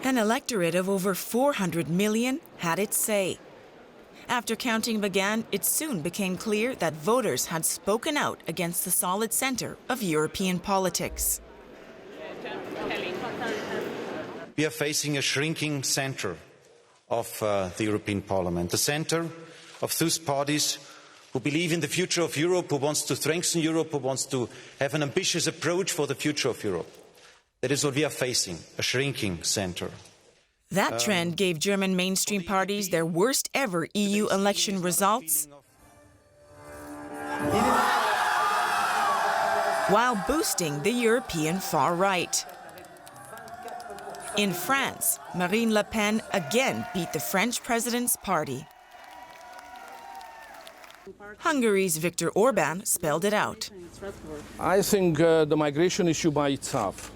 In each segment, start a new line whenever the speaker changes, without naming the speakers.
An electorate of over 400 million had its say. After counting began, it soon became clear that voters had spoken out against the solid center of European politics.
We are facing a shrinking center of the European Parliament, the center of those parties who believe in the future of Europe, who wants to strengthen Europe, who wants to have an ambitious approach for the future of Europe. That is what we are facing, a shrinking center.
That trend gave German mainstream parties their worst ever EU election results, while boosting the European far right. In France, Marine Le Pen again beat the French president's party. Hungary's Viktor Orban spelled it out.
I think the migration issue by itself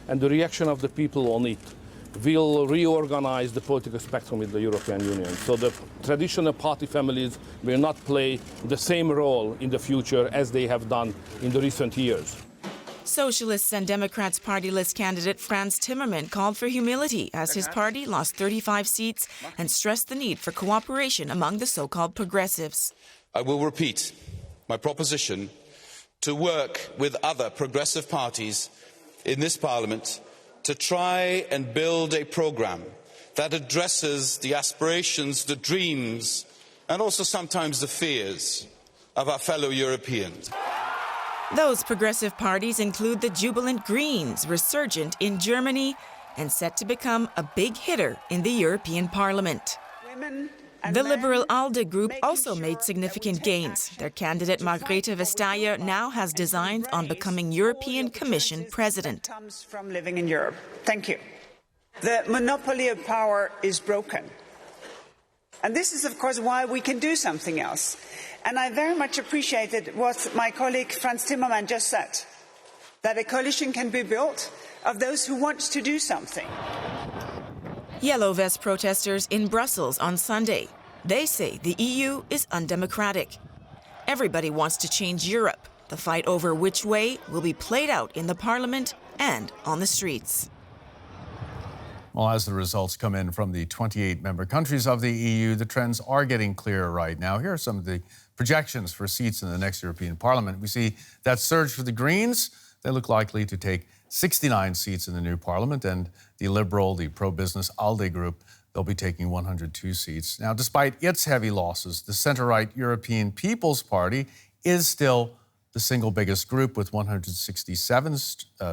and the reaction of the people on it will reorganize the political spectrum in the European Union. So the traditional party families will not play the same role in the future as they have done in the recent years.
Socialists and Democrats party list candidate Franz Timmermans called for humility as his party lost 35 seats and stressed the need for cooperation among the so-called progressives.
I will repeat my proposition to work with other progressive parties in this Parliament to try and build a programme that addresses the aspirations, the dreams, and also sometimes the fears of our fellow Europeans.
Those progressive parties include the jubilant Greens, resurgent in Germany and set to become a big hitter in the European Parliament. The Liberal ALDE group also made significant gains. Their candidate Margrethe Vestager now has designs on becoming European Commission President.
Comes from living in Europe. Thank you. The monopoly of power is broken. And this is, of course, why we can do something else. And I very much appreciated what my colleague Franz Timmermans just said, that a coalition can be built of those who want to do something.
Yellow Vest protesters in Brussels on Sunday. They say the EU is undemocratic. Everybody wants to change Europe. The fight over which way will be played out in the Parliament and on the streets.
Well, as the results come in from the 28 member countries of the EU, the trends are getting clearer right now. Here are some of the projections for seats in the next European Parliament. We see that surge for the Greens. They look likely to take 69 seats in the new Parliament, and the Liberal, the pro-business ALDE group, they'll be taking 102 seats. Now, despite its heavy losses, the centre-right European People's Party is still the single biggest group with 167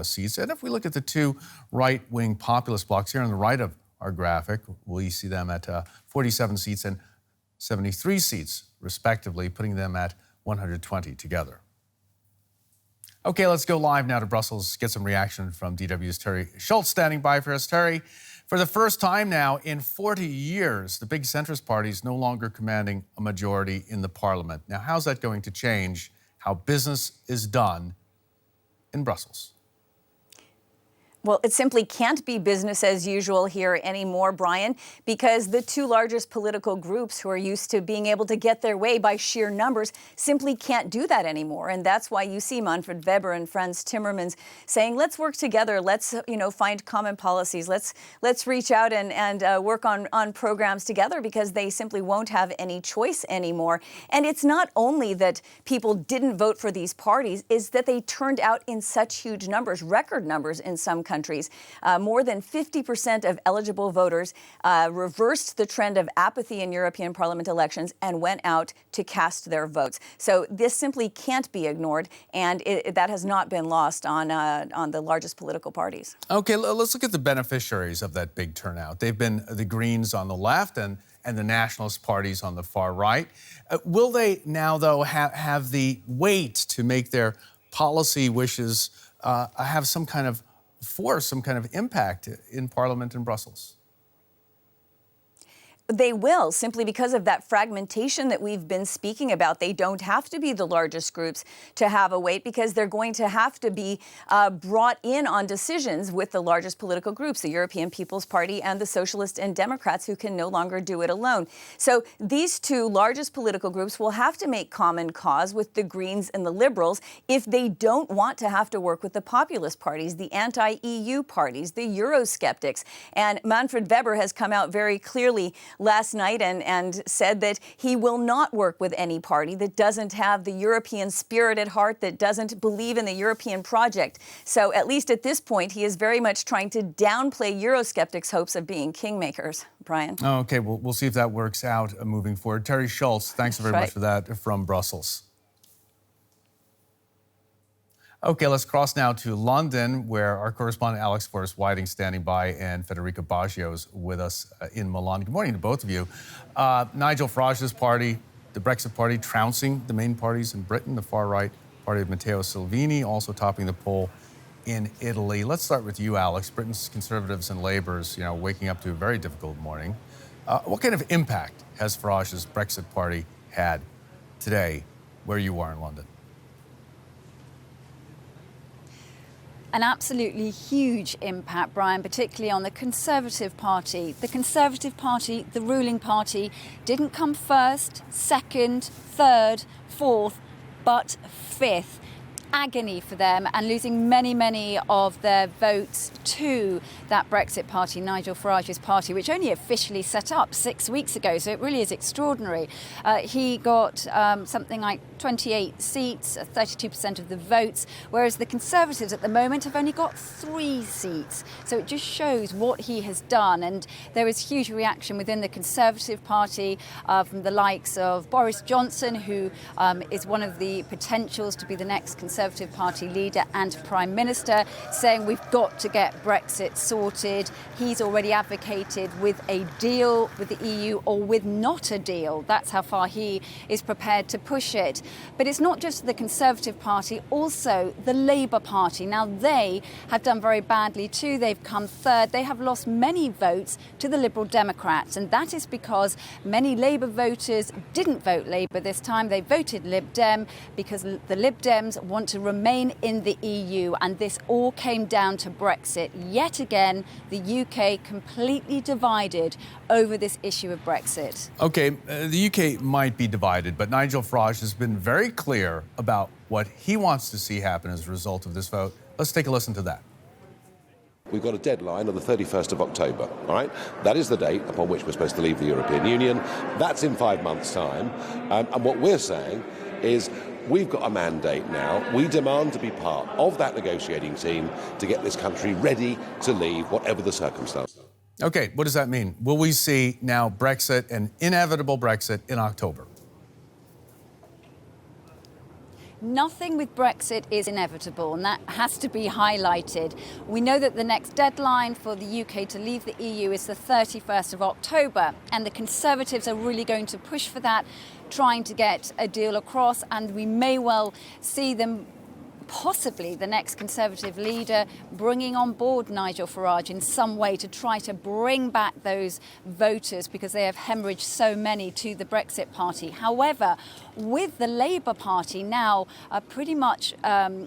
seats. And if we look at the two right-wing populist blocs here on the right of our graphic, we see them at 47 seats and 73 seats, respectively, putting them at 120 together. Okay, let's go live now to Brussels, get some reaction from DW's Terry Schultz standing by for us. Terry, for the first time now in 40 years, the big centrist party is no longer commanding a majority in the Parliament. Now, how's that going to change how business is done in Brussels?
Well, it simply can't be business as usual here anymore, Brian, because the two largest political groups who are used to being able to get their way by sheer numbers simply can't do that anymore. And that's why you see Manfred Weber and Franz Timmermans saying, let's work together. Let's, find common policies. Let's reach out and work on programs together, because they simply won't have any choice anymore. And it's not only that people didn't vote for these parties, is that they turned out in such huge numbers, record numbers in some countries. More than 50% of eligible voters reversed the trend of apathy in European Parliament elections and went out to cast their votes. So this simply can't be ignored, and that has not been lost on the largest political parties.
Okay, let's look at the beneficiaries of that big turnout. They've been the Greens on the left and the nationalist parties on the far right. Will they now, though, have the weight to make their policy wishes have some kind of force, some kind of impact in Parliament in Brussels?
They will, simply because of that fragmentation that we've been speaking about. They don't have to be the largest groups to have a weight because they're going to have to be brought in on decisions with the largest political groups, the European People's Party and the Socialists and Democrats, who can no longer do it alone. So these two largest political groups will have to make common cause with the Greens and the Liberals if they don't want to have to work with the populist parties, the anti-EU parties, the Eurosceptics. And Manfred Weber has come out very clearly last night and said that he will not work with any party that doesn't have the European spirit at heart, that doesn't believe in the European project. So at least at this point, he is very much trying to downplay Eurosceptics' hopes of being kingmakers. Brian.
Okay, well, we'll see if that works out moving forward. Terry Schultz, thanks very much for that from Brussels. Okay, let's cross now to London, where our correspondent Alex Forrest Whiting standing by, and Federica Baggio is with us in Milan. Good morning to both of you. Nigel Farage's party, the Brexit Party, trouncing the main parties in Britain, the far-right party of Matteo Salvini, also topping the poll in Italy. Let's start with you, Alex. Britain's Conservatives and Labour's, waking up to a very difficult morning. What kind of impact has Farage's Brexit Party had today, where you are in London?
An absolutely huge impact, Brian, particularly on the Conservative Party. The Conservative Party, the ruling party, didn't come first, second, third, fourth, but fifth. Agony for them, and losing many, many of their votes to that Brexit party, Nigel Farage's party, which only officially set up 6 weeks ago. So it really is extraordinary. He got something like 28 seats, 32% of the votes, whereas the Conservatives at the moment have only got 3 seats. So it just shows what he has done. And there is huge reaction within the Conservative Party from the likes of Boris Johnson, who is one of the potentials to be the next Conservative Party leader and Prime Minister, saying we've got to get Brexit sorted. He's already advocated with a deal with the EU or with not a deal. That's how far he is prepared to push it. But it's not just the Conservative Party, also the Labour Party. Now, they have done very badly too. They've come third. They have lost many votes to the Liberal Democrats, and that is because many Labour voters didn't vote Labour this time. They voted Lib Dem because the Lib Dems want to remain in the EU, and this all came down to Brexit. Yet again, the UK completely divided over this issue of Brexit.
Okay, the UK might be divided, but Nigel Farage has been very clear about what he wants to see happen as a result of this vote. Let's take a listen to that.
We've got a deadline of the 31st of October, all right? That is the date upon which we're supposed to leave the European Union. That's in 5 months' time. And what we're saying is we've got a mandate now. We demand to be part of that negotiating team to get this country ready to leave, whatever the circumstance.
Okay, what does that mean? Will we see now Brexit, an inevitable Brexit, in October?
Nothing with Brexit is inevitable, and that has to be highlighted. We know that the next deadline for the UK to leave the EU is the 31st of October, and the Conservatives are really going to push for that, trying to get a deal across, and we may well see them, possibly the next Conservative leader, bringing on board Nigel Farage in some way to try to bring back those voters, because they have hemorrhaged so many to the Brexit Party. However, with the Labour Party now, pretty much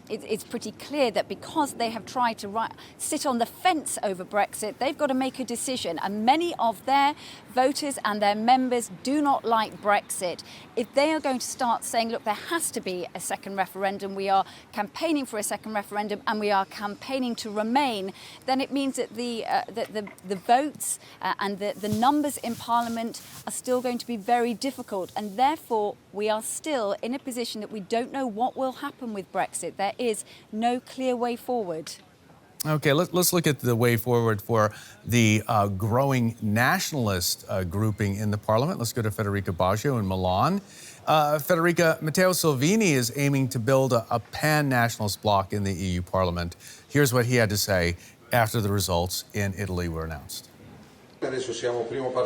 it's pretty clear that because they have tried to sit on the fence over Brexit, they've got to make a decision, and many of their voters and their members do not like Brexit. If they are going to start saying, look, there has to be a second referendum, we are campaigning for a second referendum and we are campaigning to remain, then it means that the votes and the numbers in Parliament are still going to be very difficult, and therefore we are still in a position that we don't know what will happen with Brexit. There is no clear way forward.
Okay, let's look at the way forward for the growing nationalist grouping in the Parliament. Let's go to Federica Baggio in Milan. Federica, Matteo Salvini is aiming to build a pan-nationalist bloc in the EU Parliament. Here's what he had to say after the results in Italy were announced.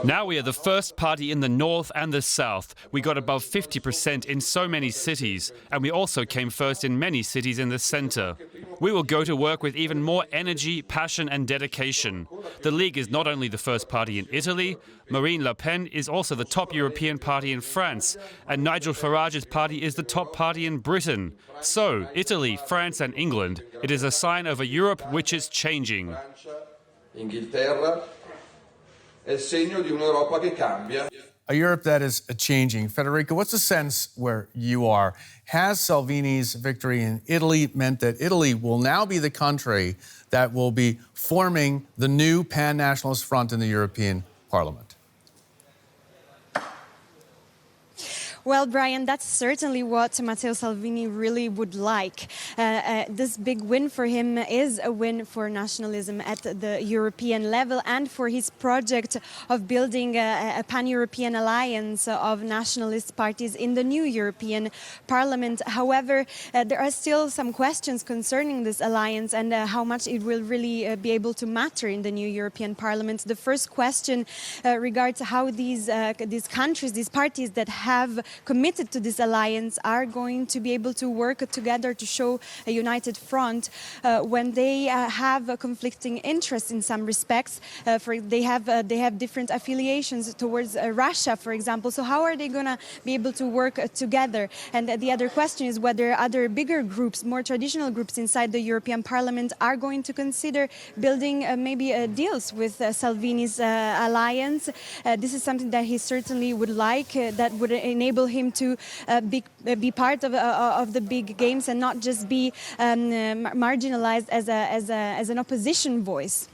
Now we are the first party in the north and the south. We got above 50% in so many cities, and we also came first in many cities in the center. We will go to work with even more energy, passion and dedication. The League is not only the first party in Italy, Marine Le Pen is also the top European party in France, and Nigel Farage's party is the top party in Britain. So, Italy, France and England, it is a sign of a Europe which is changing.
A Europe that is changing. Federica, what's the sense where you are? Has Salvini's victory in Italy meant that Italy will now be the country that will be forming the new pan-nationalist front in the European Parliament?
Well, Brian, that's certainly what Matteo Salvini really would like. This big win for him is a win for nationalism at the European level and for his project of building a pan-European alliance of nationalist parties in the new European Parliament. However, there are still some questions concerning this alliance and how much it will really be able to matter in the new European Parliament. The first question regards how these countries, these parties that have committed to this alliance are going to be able to work together to show a united front when they have conflicting interests in some respects. They have different affiliations towards Russia, for example. So how are they going to be able to work together? And the other question is whether other bigger groups, more traditional groups inside the European Parliament are going to consider building maybe deals with Salvini's alliance. This is something that he certainly would like, that would enable him to be part of the big games and not just be marginalized as an opposition voice.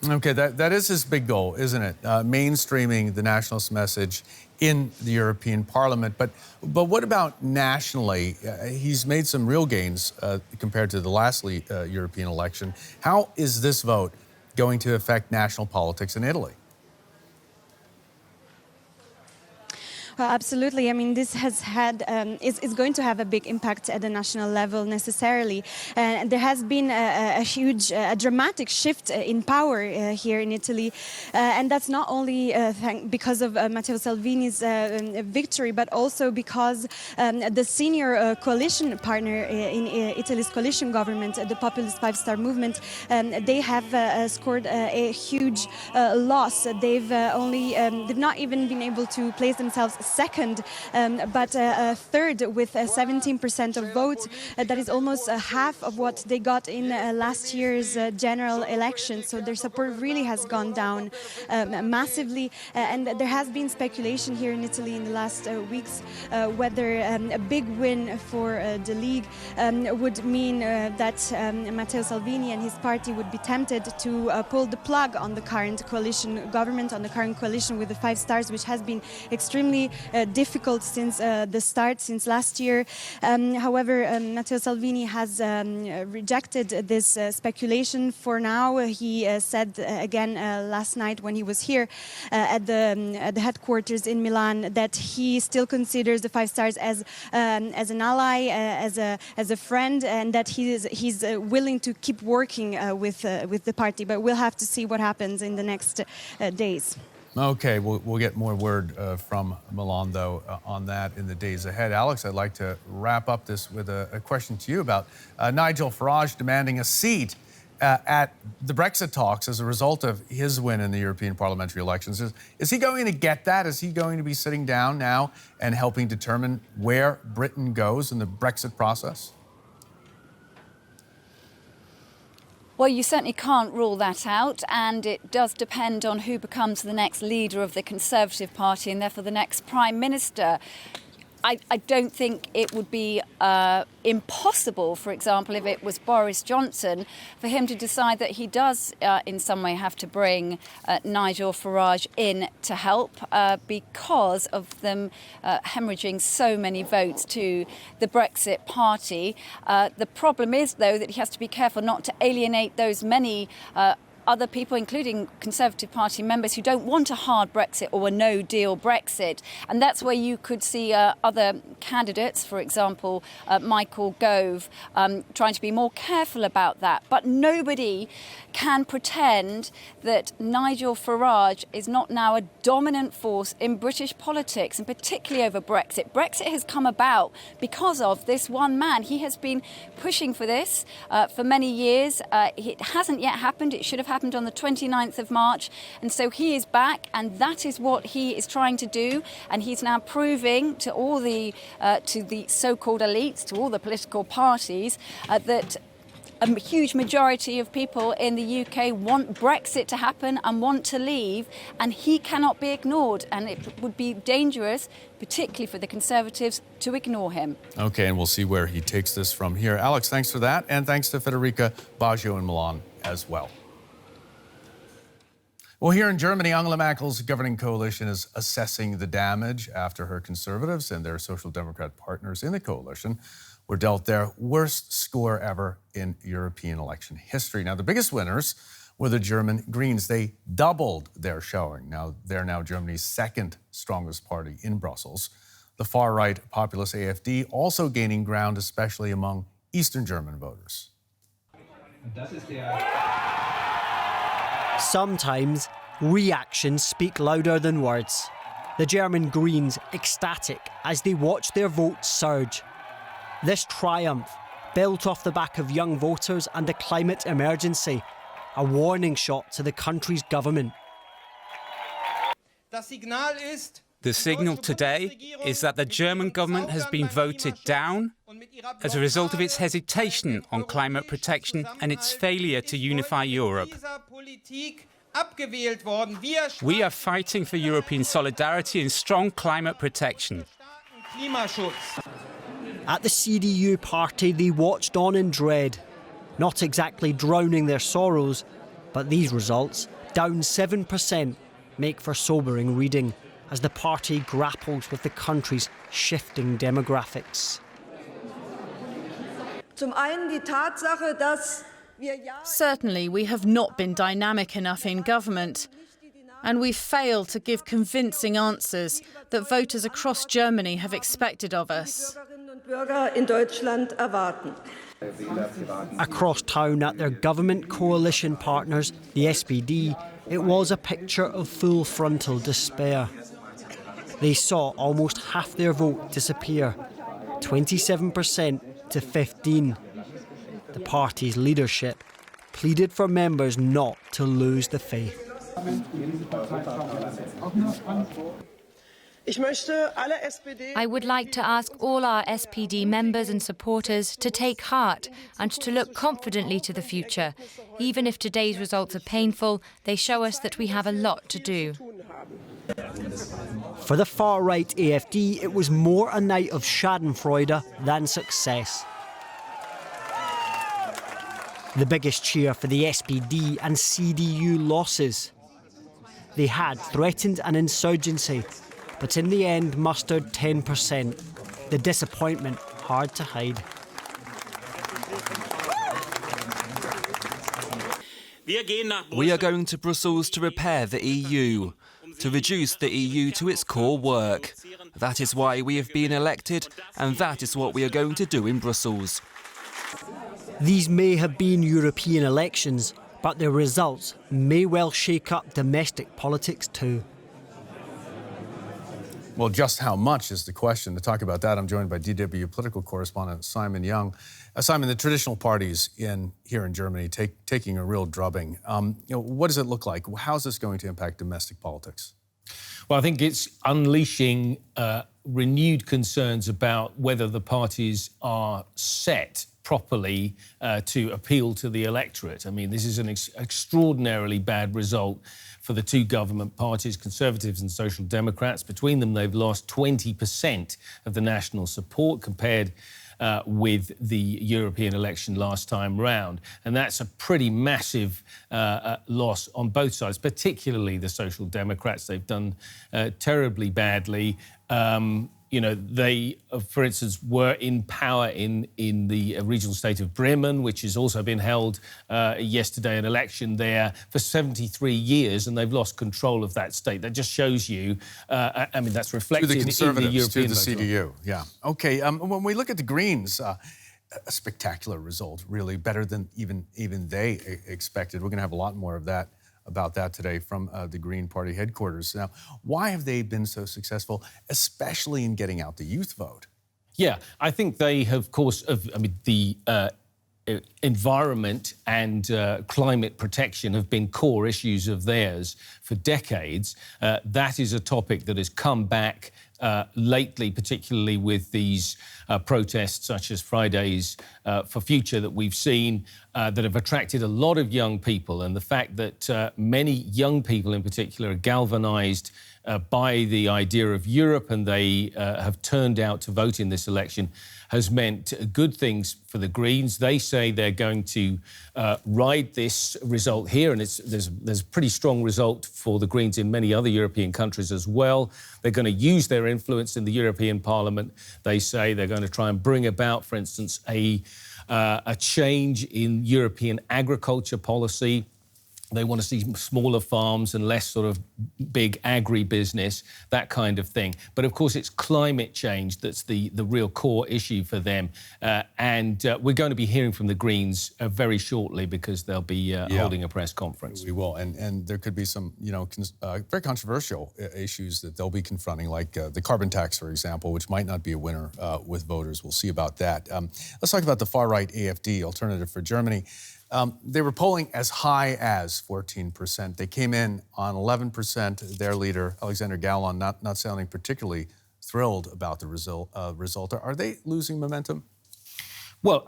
Okay, that is his big goal, isn't it? Mainstreaming the nationalist message in the European Parliament. But what about nationally? He's made some real gains compared to the last European election. How is this vote going to affect national politics in Italy?
Absolutely. I mean, this has had is going to have a big impact at the national level necessarily. There has been a huge, dramatic shift in power here in Italy, and that's not only because of Matteo Salvini's victory, but also because the senior coalition partner in Italy's coalition government, the populist Five-Star Movement, they have scored a huge loss. They've not even been able to place themselves second, but third with 17% of votes. That is almost half of what they got in last year's general election. So their support really has gone down massively. And there has been speculation here in Italy in the last weeks whether a big win for the League would mean that Matteo Salvini and his party would be tempted to pull the plug on the current coalition government, on the current coalition with the Five Stars, which has been extremely difficult since the start, since last year. However, Matteo Salvini has rejected this speculation for now. He said again last night when he was here at the headquarters in Milan that he still considers the Five Stars as an ally, as a friend, and that he's willing to keep working with the party. But we'll have to see what happens in the next days.
Okay, we'll get more word from Milan, though, on that in the days ahead. Alex, I'd like to wrap up this with a question to you about Nigel Farage demanding a seat at the Brexit talks as a result of his win in the European parliamentary elections. Is he going to get that? Is he going to be sitting down now and helping determine where Britain goes in the Brexit process?
Well, you certainly can't rule that out, and it does depend on who becomes the next leader of the Conservative Party and therefore the next Prime Minister. I don't think it would be impossible, for example, if it was Boris Johnson, for him to decide that he does in some way have to bring Nigel Farage in to help because of them hemorrhaging so many votes to the Brexit Party. The problem is, though, that he has to be careful not to alienate those many other people, including Conservative Party members, who don't want a hard Brexit or a no-deal Brexit. And that's where you could see other candidates, for example, Michael Gove, trying to be more careful about that. But nobody can pretend that Nigel Farage is not now a dominant force in British politics, and particularly over Brexit. Brexit has come about because of this one man. He has been pushing for this for many years. It hasn't yet happened. It should have happened on the 29th of March. And so he is back, and that is what he is trying to do. And he's now proving to all the so-called elites, to all the political parties, that a huge majority of people in the UK want Brexit to happen and want to leave, and he cannot be ignored. And it would be dangerous, particularly for the Conservatives, to ignore him.
OK, and we'll see where he takes this from here. Alex, thanks for that. And thanks to Federica Baggio in Milan as well. Well, here in Germany, Angela Merkel's governing coalition is assessing the damage after her Conservatives and their Social Democrat partners in the coalition were dealt their worst score ever in European election history. Now, the biggest winners were the German Greens. They doubled their showing. Now, they're now Germany's second strongest party in Brussels. The far-right populist AfD also gaining ground, especially among Eastern German voters.
Sometimes reactions speak louder than words. The German Greens ecstatic as they watch their votes surge. This triumph, built off the back of young voters and a climate emergency, a warning shot to the country's government.
The signal today is that the German government has been voted down as a result of its hesitation on climate protection and its failure to unify Europe. We are fighting for European solidarity and strong climate protection.
At the CDU party, they watched on in dread, not exactly drowning their sorrows, but these results, down 7%, make for sobering reading as the party grapples with the country's shifting demographics.
Certainly, we have not been dynamic enough in government, and we've failed to give convincing answers that voters across Germany have expected of us.
Across town at their government coalition partners, the SPD, it was a picture of full frontal despair. They saw almost half their vote disappear, 27% to 15%. The party's leadership pleaded for members not to lose the faith.
I would like to ask all our SPD members and supporters to take heart and to look confidently to the future. Even if today's results are painful, they show us that we have a lot to do.
For the far-right AfD, it was more a night of schadenfreude than success. The biggest cheer for the SPD and CDU losses. They had threatened an insurgency, but in the end mustered 10%. The disappointment hard to hide.
We are going to Brussels to repair the EU, to reduce the EU to its core work. That is why we have been elected, and that is what we are going to do in Brussels.
These may have been European elections, but their results may well shake up domestic politics too.
Well, just how much is the question. To talk about that, I'm joined by DW political correspondent Simon Young. Simon, the traditional parties here in Germany taking a real drubbing. What does it look like? How is this going to impact domestic politics?
Well, I think it's unleashing renewed concerns about whether the parties are set properly to appeal to the electorate. I mean, this is an extraordinarily bad result for the two government parties, Conservatives and Social Democrats. Between them, they've lost 20% of the national support compared with the European election last time round. And that's a pretty massive loss on both sides, particularly the Social Democrats. They've done terribly badly. they, for instance, were in power in the regional state of Bremen, which has also been held yesterday, an election there for 73 years, and they've lost control of that state. That just shows you, that's reflected
to the Conservatives,
in the European
to the CDU. Yeah. Okay. When we look at the Greens, a spectacular result, really better than even they expected. We're going to have a lot more of that. About that today from the Green Party headquarters. Now, why have they been so successful, especially in getting out the youth vote?
Yeah, I think they have, of course, the environment and climate protection have been core issues of theirs for decades. That is a topic that has come back lately, particularly with these protests such as Fridays for Future that we've seen that have attracted a lot of young people. And the fact that many young people in particular are galvanised by the idea of Europe and they have turned out to vote in this election has meant good things for the Greens. They say they're going to ride this result here, and there's a pretty strong result for the Greens in many other European countries as well. They're going to use their influence in the European Parliament. They say they're going to try and bring about, for instance, a change in European agriculture policy. They want to see smaller farms and less sort of big agri-business, that kind of thing. But, of course, it's climate change that's the real core issue for them. And we're going to be hearing from the Greens very shortly because they'll be holding a press conference.
We will. And there could be some, very controversial issues that they'll be confronting, like the carbon tax, for example, which might not be a winner with voters. We'll see about that. Let's talk about the far-right AFD, Alternative for Germany. They were polling as high as 14%. They came in on 11%. Their leader, Alexander Gallon, not sounding particularly thrilled about the result. Are they losing momentum?
Well,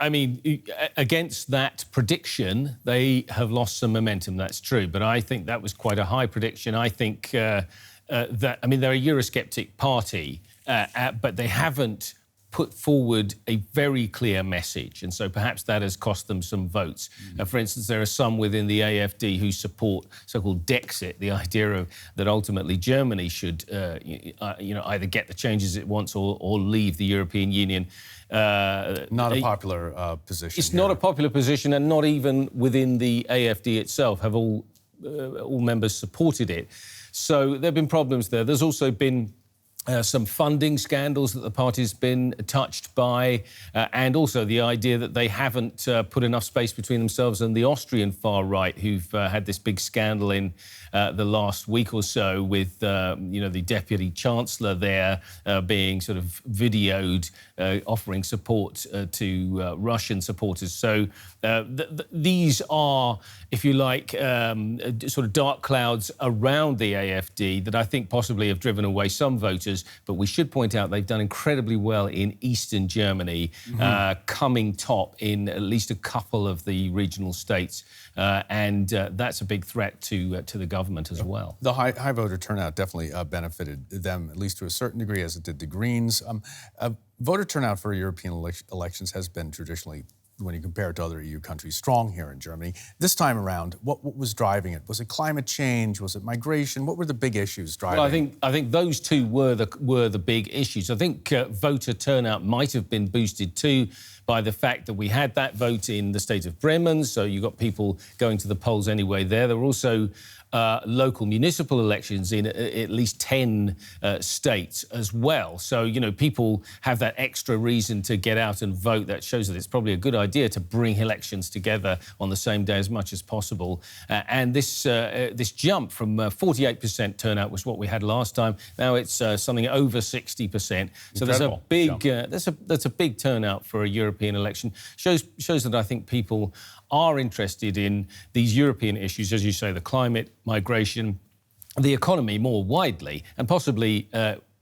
against that prediction, they have lost some momentum, that's true. But I think that was quite a high prediction. I think they're a Eurosceptic party, but they haven't put forward a very clear message, and so perhaps that has cost them some votes. For instance, there are some within the AFD who support so-called Dexit, the idea that ultimately Germany should, either get the changes it wants or leave the European Union.
Not a popular position.
It's not a popular position, and not even within the AFD itself have all members supported it. So there have been problems there. There's also been some funding scandals that the party's been touched by, and also the idea that they haven't put enough space between themselves and the Austrian far right, who've had this big scandal in the last week or so with, the deputy chancellor there being sort of videoed offering support to Russian supporters. So these are, if you like, sort of dark clouds around the AFD that I think possibly have driven away some voters. But we should point out they've done incredibly well in eastern Germany, coming top in at least a couple of the regional states. And that's a big threat to the government as well.
The high voter turnout definitely benefited them, at least to a certain degree, as it did the Greens. Voter turnout for European elections has been traditionally, when you compare it to other EU countries, strong here in Germany. This time around, what was driving it? Was it climate change? Was it migration? What were the big issues driving it?
Well, I think those two were the big issues. I think voter turnout might have been boosted too by the fact that we had that vote in the state of Bremen, so you got people going to the polls anyway there. There were also local municipal elections in at least 10 states as well. So, people have that extra reason to get out and vote. That shows that it's probably a good idea to bring elections together on the same day as much as possible. And this jump from 48% turnout was what we had last time. Now it's something over 60%. So there's a big that's a big turnout for a European election. Shows that I think people are interested in these European issues, as you say, the climate, migration, the economy more widely, and possibly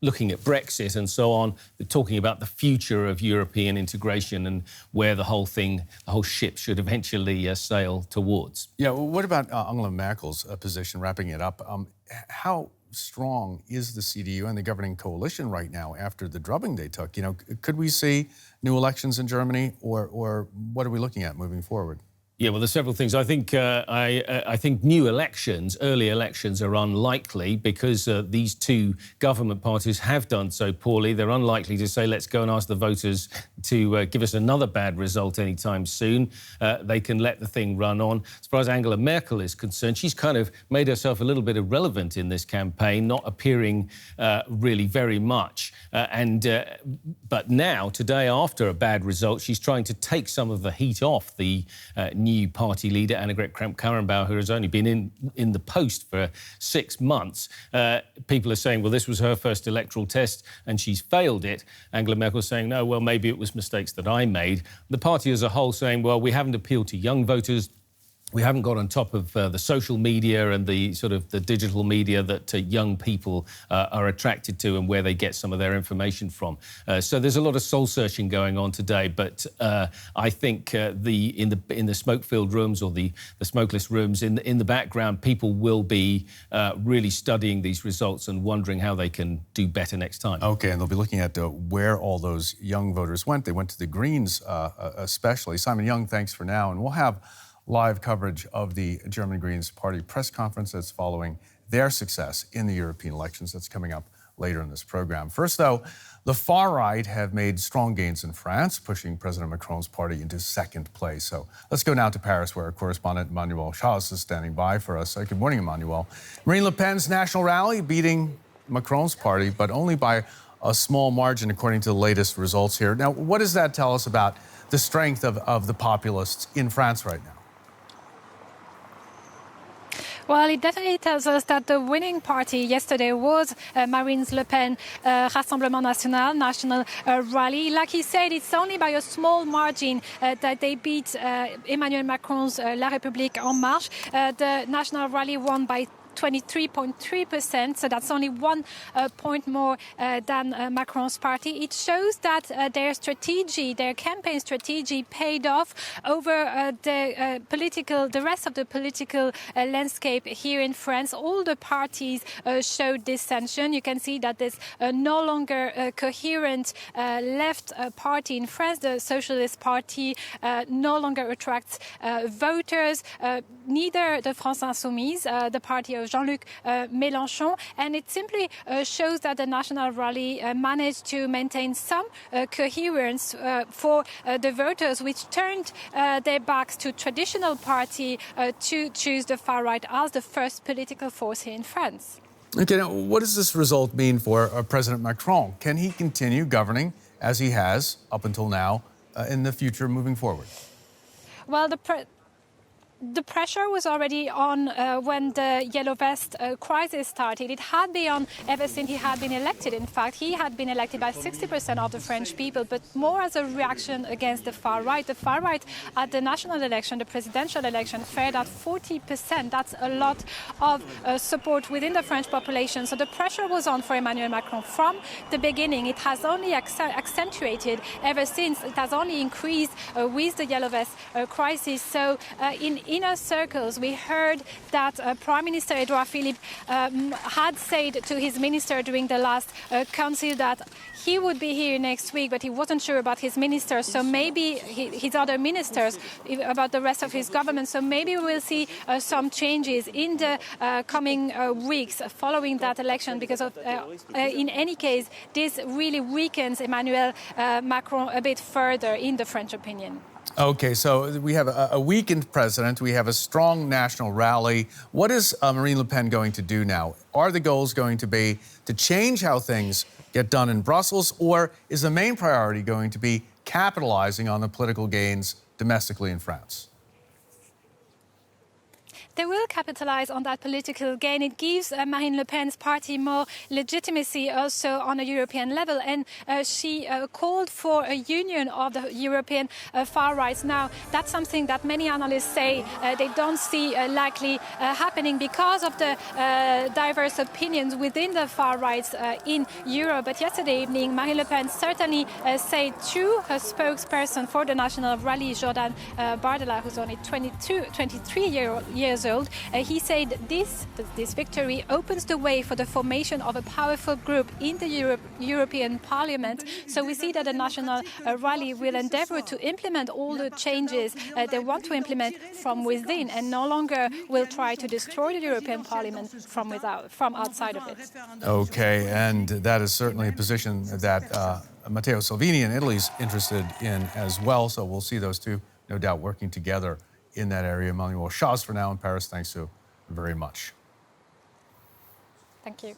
looking at Brexit and so on, talking about the future of European integration and where the whole ship should eventually sail towards.
Yeah, well, what about Angela Merkel's position, wrapping it up? How strong is the CDU and the governing coalition right now after the drubbing they took? Could we see new elections in Germany, or what are we looking at moving forward?
Yeah, well, there's several things. I think I think new elections, early elections, are unlikely because these two government parties have done so poorly. They're unlikely to say, let's go and ask the voters to give us another bad result anytime soon. They can let the thing run on. As far as Angela Merkel is concerned, she's kind of made herself a little bit irrelevant in this campaign, not appearing really very much. But now, today, after a bad result, she's trying to take some of the heat off the new party leader, Annegret Kramp-Karrenbauer, who has only been in the post for 6 months. People are saying, well, this was her first electoral test and she's failed it. Angela Merkel saying, no, well, maybe it was mistakes that I made. The party as a whole saying, well, we haven't appealed to young voters. We haven't got on top of the social media and the sort of the digital media that young people are attracted to and where they get some of their information from. So there's a lot of soul searching going on today. But I think in the smoke-filled rooms or the smokeless rooms in the background, people will be really studying these results and wondering how they can do better next time.
OK, and they'll be looking at where all those young voters went. They went to the Greens, especially. Simon Young, thanks for now. And we'll have live coverage of the German Greens Party press conference that's following their success in the European elections. That's coming up later in this program. First, though, the far right have made strong gains in France, pushing President Macron's party into second place. So let's go now to Paris, where our correspondent Emmanuel Chas is standing by for us. Good morning, Emmanuel. Marine Le Pen's national rally beating Macron's party, but only by a small margin, according to the latest results here. Now, what does that tell us about the strength of the populists in France right now?
Well, it definitely tells us that the winning party yesterday was Marine Le Pen Rassemblement National, national rally. Like he said, it's only by a small margin that they beat Emmanuel Macron's La République En Marche. The national rally won by 23.3%, so that's only 1 point more than Macron's party. It shows that their strategy, their campaign strategy, paid off over the rest of the political landscape here in France. All the parties showed dissension. You can see that there's no longer a coherent left party in France. The Socialist Party no longer attracts voters. Neither the France Insoumise, the party of Jean-Luc Mélenchon, and it simply shows that the National Rally managed to maintain some coherence for the voters, which turned their backs to traditional party to choose the far right as the first political force here in France.
Okay, now what does this result mean for President Macron? Can he continue governing as he has up until now in the future moving forward?
Well, the pressure was already on when the Yellow Vest crisis started. It had been on ever since he had been elected. In fact, he had been elected by 60% of the French people, but more as a reaction against the far right. The far right at the national election, the presidential election, fared at 40%. That's a lot of support within the French population. So the pressure was on for Emmanuel Macron from the beginning. It has only accentuated ever since. It has only increased with the Yellow Vest crisis. So in inner circles, we heard that Prime Minister Edouard Philippe had said to his minister during the last council that he would be here next week, but he wasn't sure about his ministers, so maybe his other ministers, about the rest of his government. So maybe we will see some changes in the coming weeks following that election, because of, in any case, this really weakens Emmanuel Macron a bit further in the French opinion.
Okay, so we have a weakened president. We have a strong national rally. What is Marine Le Pen going to do now? Are the goals going to be to change how things get done in Brussels, or is the main priority going to be capitalizing on the political gains domestically in France?
They will capitalize on that political gain. It gives Marine Le Pen's party more legitimacy also on a European level. And she called for a union of the European far right. Now, that's something that many analysts say they don't see likely happening because of the diverse opinions within the far right in Europe. But yesterday evening, Marine Le Pen certainly said to her spokesperson for the National Rally, Jordan Bardella, who's only 23 years old. He said this victory opens the way for the formation of a powerful group in the European Parliament. So we see that the National Rally will endeavour to implement all the changes they want to implement from within, and no longer will try to destroy the European Parliament from outside of it.
Okay, and that is certainly a position that Matteo Salvini in Italy is interested in as well. So we'll see those two, no doubt, working together in that area. Emmanuel Chaz for now in Paris. Thanks so very much.
Thank you.